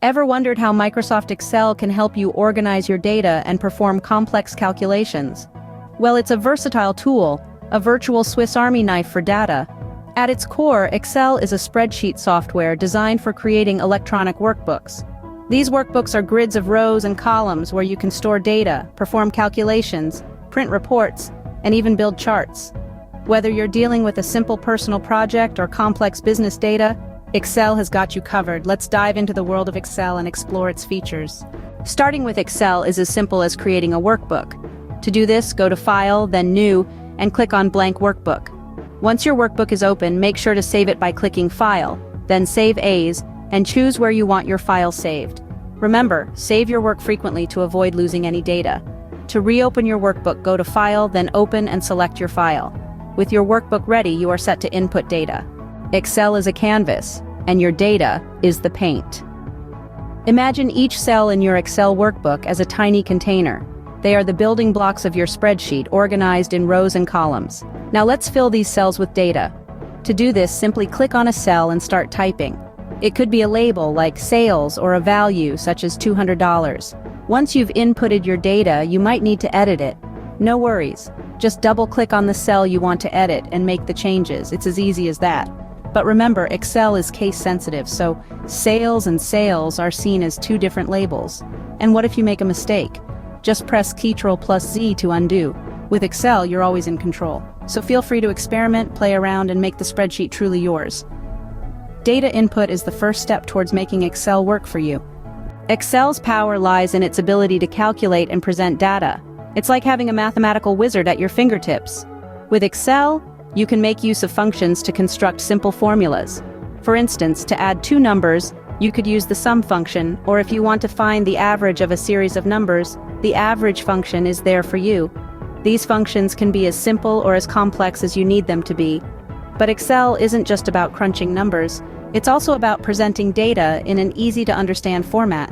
Ever wondered how Microsoft Excel can help you organize your data and perform complex calculations? Well, it's a versatile tool, a virtual Swiss Army knife for data. At its core, Excel is a spreadsheet software designed for creating electronic workbooks. These workbooks are grids of rows and columns where you can store data, perform calculations, print reports, and even build charts. Whether you're dealing with a simple personal project or complex business data, Excel has got you covered. Let's dive into the world of Excel and explore its features. Starting with Excel is as simple as creating a workbook. To do this, go to File, then New, and click on Blank Workbook. Once your workbook is open, make sure to save it by clicking File, then Save As, and choose where you want your file saved. Remember, save your work frequently to avoid losing any data. To reopen your workbook, go to File, then Open and select your file. With your workbook ready, you are set to input data. Excel is a canvas, and your data is the paint. Imagine each cell in your Excel workbook as a tiny container. They are the building blocks of your spreadsheet, organized in rows and columns. Now let's fill these cells with data. To do this, simply click on a cell and start typing. It could be a label like sales or a value such as $200. Once you've inputted your data, you might need to edit it. No worries. Just double-click on the cell you want to edit and make the changes. It's as easy as that. But remember, Excel is case-sensitive, so sales and sales are seen as two different labels. And what if you make a mistake? Just press Ctrl+Z to undo. With Excel, you're always in control. So feel free to experiment, play around, and make the spreadsheet truly yours. Data input is the first step towards making Excel work for you. Excel's power lies in its ability to calculate and present data. It's like having a mathematical wizard at your fingertips. With Excel, you can make use of functions to construct simple formulas. For instance, to add two numbers, you could use the sum function, or if you want to find the average of a series of numbers, the average function is there for you. These functions can be as simple or as complex as you need them to be. But Excel isn't just about crunching numbers, it's also about presenting data in an easy-to-understand format.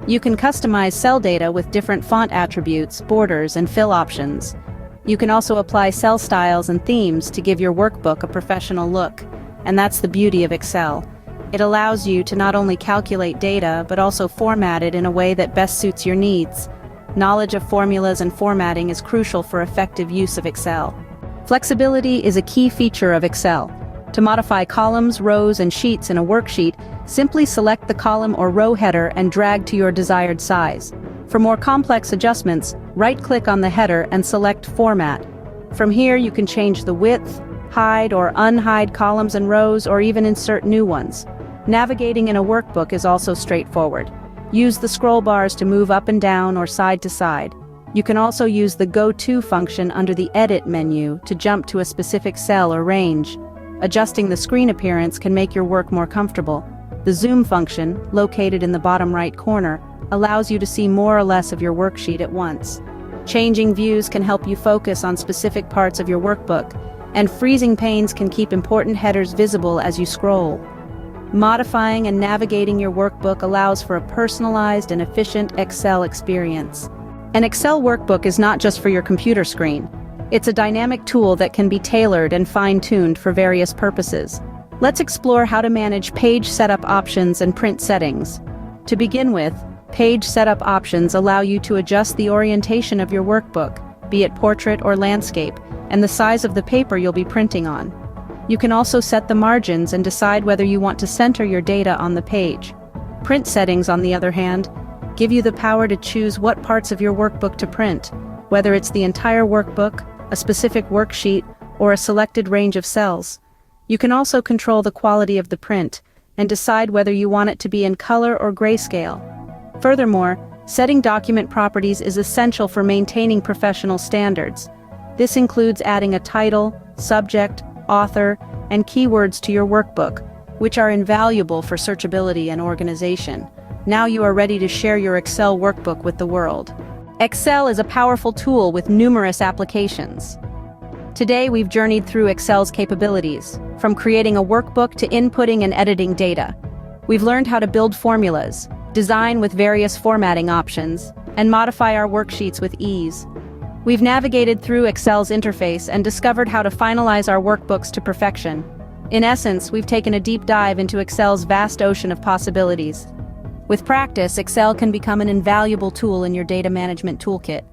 You can customize cell data with different font attributes, borders, and fill options. You can also apply cell styles and themes to give your workbook a professional look. And that's the beauty of Excel. It allows you to not only calculate data, but also format it in a way that best suits your needs. Knowledge of formulas and formatting is crucial for effective use of Excel. Flexibility is a key feature of Excel. To modify columns, rows, and sheets in a worksheet, simply select the column or row header and drag to your desired size. For more complex adjustments, right-click on the header and select Format. From here, you can change the width, hide or unhide columns and rows, or even insert new ones. Navigating in a workbook is also straightforward. Use the scroll bars to move up and down or side to side. You can also use the Go To function under the Edit menu to jump to a specific cell or range. Adjusting the screen appearance can make your work more comfortable. The Zoom function, located in the bottom right corner, allows you to see more or less of your worksheet at once. Changing views can help you focus on specific parts of your workbook, and freezing panes can keep important headers visible as you scroll. Modifying and navigating your workbook allows for a personalized and efficient Excel experience. An Excel workbook is not just for your computer screen. It's a dynamic tool that can be tailored and fine-tuned for various purposes. Let's explore how to manage page setup options and print settings. To begin with, page setup options allow you to adjust the orientation of your workbook, be it portrait or landscape, and the size of the paper you'll be printing on. You can also set the margins and decide whether you want to center your data on the page. Print settings, on the other hand, give you the power to choose what parts of your workbook to print, whether it's the entire workbook, a specific worksheet, or a selected range of cells. You can also control the quality of the print and decide whether you want it to be in color or grayscale. Furthermore, setting document properties is essential for maintaining professional standards. This includes adding a title, subject, author, and keywords to your workbook, which are invaluable for searchability and organization. Now you are ready to share your Excel workbook with the world. Excel is a powerful tool with numerous applications. Today we've journeyed through Excel's capabilities, from creating a workbook to inputting and editing data. We've learned how to build formulas, design with various formatting options, and modify our worksheets with ease. We've navigated through Excel's interface and discovered how to finalize our workbooks to perfection. In essence, we've taken a deep dive into Excel's vast ocean of possibilities. With practice, Excel can become an invaluable tool in your data management toolkit.